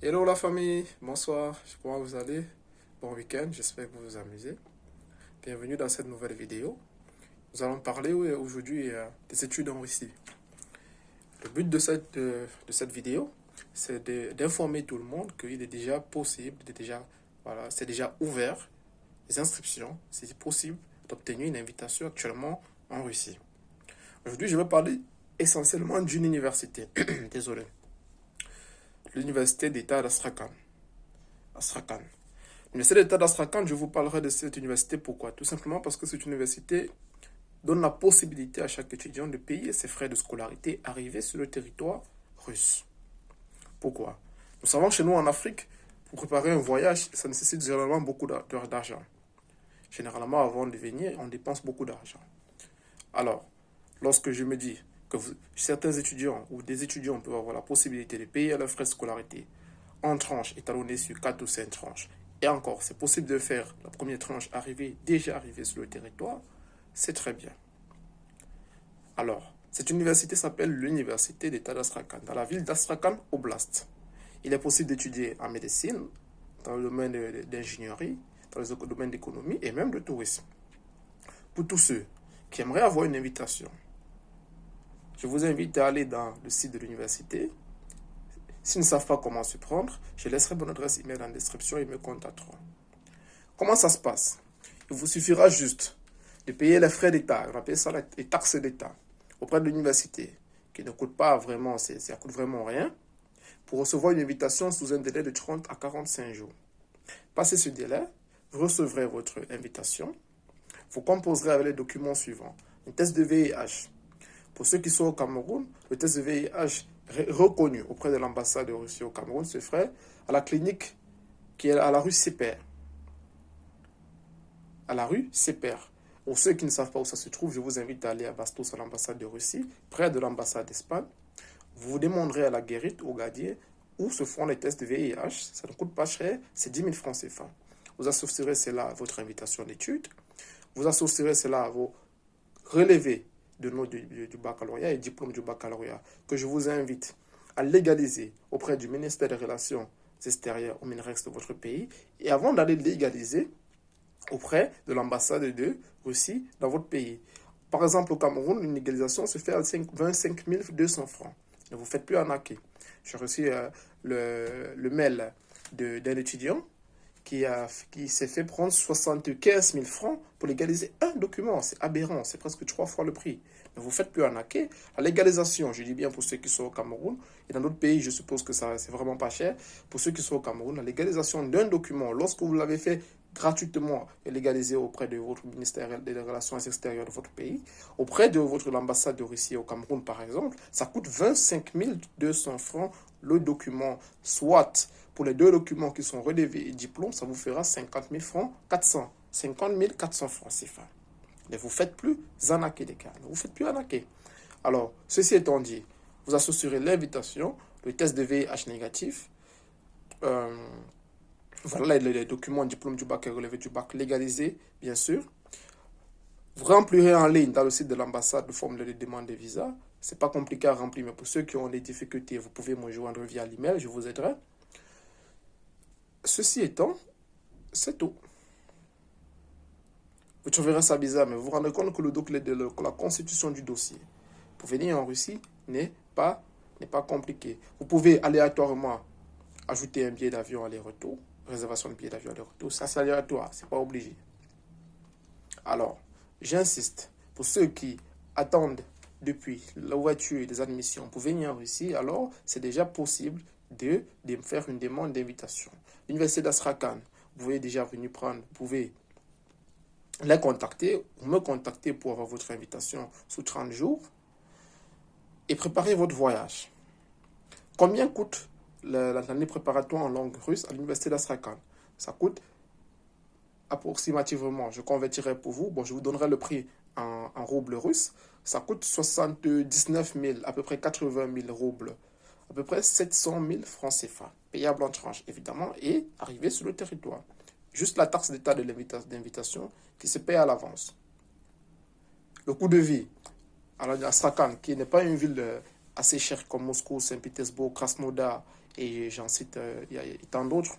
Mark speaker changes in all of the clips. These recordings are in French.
Speaker 1: Hello la famille, bonsoir, comment vous allez? Bon week-end, j'espère que vous vous amusez. Bienvenue dans cette nouvelle vidéo. Nous allons parler aujourd'hui des études en Russie. Le but de cette vidéo, c'est d'informer tout le monde qu'il est déjà possible, c'est déjà ouvert les inscriptions, c'est possible d'obtenir une invitation actuellement en Russie. Aujourd'hui, je vais parler essentiellement d'une université. Désolé. L'université d'État d'Astrakhan. Astrakhan. L'université d'État d'Astrakhan, je vous parlerai de cette université. Pourquoi? Tout simplement parce que cette université donne la possibilité à chaque étudiant de payer ses frais de scolarité arrivés sur le territoire russe. Pourquoi? Nous savons que chez nous en Afrique, pour préparer un voyage, ça nécessite généralement beaucoup d'argent. Généralement, avant de venir, on dépense beaucoup d'argent. Alors, lorsque je me dis que certains étudiants ou des étudiants peuvent avoir la possibilité de payer leurs frais de scolarité en tranches étalonnées sur 4 ou 5 tranches, et encore, c'est possible de faire la première tranche déjà arrivée sur le territoire, c'est très bien. Alors, cette université s'appelle l'Université d'État d'Astrakhan, dans la ville d'Astrakhan Oblast. Il est possible d'étudier en médecine, dans le domaine d'ingénierie, dans le domaine d'économie et même de tourisme. Pour tous ceux qui aimeraient avoir une invitation, je vous invite à aller dans le site de l'université. S'ils ne savent pas comment se prendre, je laisserai mon adresse email en description et ils me contacteront. Comment ça se passe? Il vous suffira juste de payer les frais d'État, on appelle ça les taxes d'État, auprès de l'université, qui ne coûte pas vraiment, ça coûte vraiment rien, pour recevoir une invitation sous un délai de 30 à 45 jours. Passé ce délai, vous recevrez votre invitation. Vous composerez avec les documents suivants. Un test de VIH. Pour ceux qui sont au Cameroun, le test de VIH reconnu auprès de l'ambassade de Russie au Cameroun se ferait à la clinique qui est à la rue Seper. À la rue Seper. Pour ceux qui ne savent pas où ça se trouve, je vous invite à aller à Bastos, à l'ambassade de Russie, près de l'ambassade d'Espagne. Vous vous demanderez à la guérite, au gardien, où se font les tests de VIH. Ça ne coûte pas cher, c'est 10 000 francs CFA. Vous associerez cela à votre invitation d'études. Vous associerez cela à vos relevés de notes du baccalauréat et diplôme du baccalauréat que je vous invite à légaliser auprès du ministère des Relations extérieures au MINREX de votre pays. Et avant d'aller légaliser auprès de l'ambassade de Russie dans votre pays. Par exemple, au Cameroun, une légalisation se fait à 25 200 francs. Ne vous faites plus arnaquer. J'ai reçu le mail d'un étudiant qui s'est fait prendre 75 000 francs pour légaliser un document. C'est aberrant, c'est presque 3 fois le prix. Ne vous faites plus arnaquer. La légalisation, je dis bien pour ceux qui sont au Cameroun, et dans d'autres pays, je suppose que ça c'est vraiment pas cher. Pour ceux qui sont au Cameroun, la légalisation d'un document, lorsque vous l'avez fait gratuitement et légalisé auprès de votre ministère des Relations extérieures de votre pays, auprès de l'ambassade de Russie au Cameroun par exemple, ça coûte 25 200 francs le document, soit pour les 2 documents qui sont relevés et diplômes, ça vous fera 50 000 francs 400. 50 400 francs CFA. Ne vous faites plus arnaquer les gars. Ne vous faites plus arnaquer. Alors, ceci étant dit, vous associerez l'invitation, le test de VIH négatif, voilà les documents, diplôme du bac et relevé du bac légalisés, bien sûr. Vous remplirez en ligne dans le site de l'ambassade le formulaire de demande de visa. C'est pas compliqué à remplir, mais pour ceux qui ont des difficultés, vous pouvez me joindre via l'email, je vous aiderai. Ceci étant, c'est tout. Vous trouverez ça bizarre, mais vous vous rendez compte que la constitution du dossier pour venir en Russie n'est pas compliqué. Vous pouvez aléatoirement ajouter un billet d'avion aller-retour, réservation de billet d'avion aller-retour. Ça, c'est aléatoire, c'est pas obligé. Alors, j'insiste, pour ceux qui attendent depuis l'ouverture des admissions pour venir en Russie, alors c'est déjà possible de faire une demande d'invitation. L'université d'Astrakhan, vous pouvez déjà venir prendre, vous pouvez les contacter ou me contacter pour avoir votre invitation sous 30 jours et préparer votre voyage. Combien coûte l'année préparatoire en langue russe à l'université d'Astrakhan? Ça coûte approximativement, je convertirai pour vous, bon, je vous donnerai le prix en roubles russes, ça coûte 79 000, à peu près 80 000 roubles, à peu près 700 000 francs CFA, payable en tranche évidemment, et arrivé sur le territoire. Juste la taxe d'État de l'invitation qui se paye à l'avance. Le coût de vie à Astrakhan, qui n'est pas une ville assez chère comme Moscou, Saint-Pétersbourg, Krasnodar Et j'en cite, il y a tant d'autres.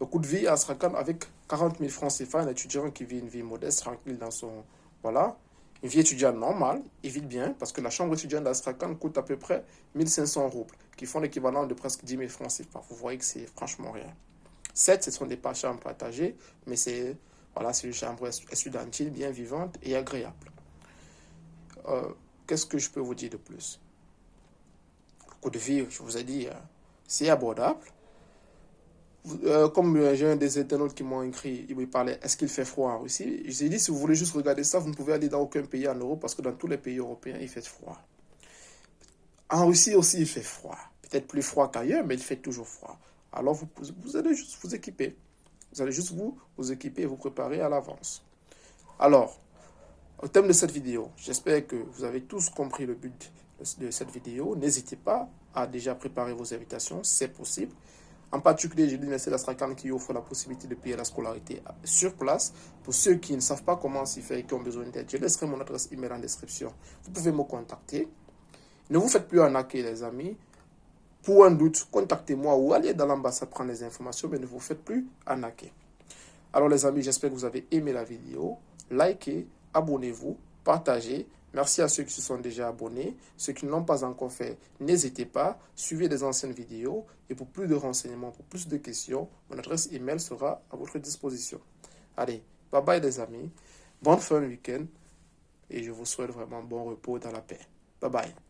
Speaker 1: Le coût de vie à Astrakhan, avec 40 000 francs CFA, un étudiant qui vit une vie modeste, tranquille dans son... Voilà, une vie étudiante normale, il vit bien, parce que la chambre étudiante d'Astrakhan coûte à peu près 1500 roubles, qui font l'équivalent de presque 10 000 francs CFA. Vous voyez que c'est franchement rien. Certes, ce sont des chambres partagées, mais c'est voilà, une chambre estudiantine bien vivante et agréable. Qu'est-ce que je peux vous dire de plus? Le coût de vie, je vous ai dit, c'est abordable. Comme j'ai un des internautes qui m'ont écrit, il me parlait, est-ce qu'il fait froid en Russie? Je lui ai dit, si vous voulez juste regarder ça, vous ne pouvez aller dans aucun pays en Europe parce que dans tous les pays européens, il fait froid. En Russie aussi, il fait froid. Peut-être plus froid qu'ailleurs, mais il fait toujours froid. Alors, vous allez juste vous équiper. Vous allez juste vous équiper et vous préparer à l'avance. Alors, au thème de cette vidéo, j'espère que vous avez tous compris le but de cette vidéo. N'hésitez pas à déjà préparer vos invitations, c'est possible. En particulier, j'ai l'Université d'Astrakhan qui offre la possibilité de payer la scolarité sur place. Pour ceux qui ne savent pas comment s'y faire et qui ont besoin d'aide, je laisserai mon adresse email en description. Vous pouvez me contacter. Ne vous faites plus arnaquer, les amis. Pour un doute, contactez-moi ou allez dans l'ambassade prendre les informations, mais ne vous faites plus arnaquer. Alors les amis, j'espère que vous avez aimé la vidéo. Likez, abonnez-vous, partagez. Merci à ceux qui se sont déjà abonnés. Ceux qui ne l'ont pas encore fait, n'hésitez pas. Suivez les anciennes vidéos. Et pour plus de renseignements, pour plus de questions, mon adresse email sera à votre disposition. Allez, bye bye les amis. Bonne fin de week-end. Et je vous souhaite vraiment bon repos dans la paix. Bye bye.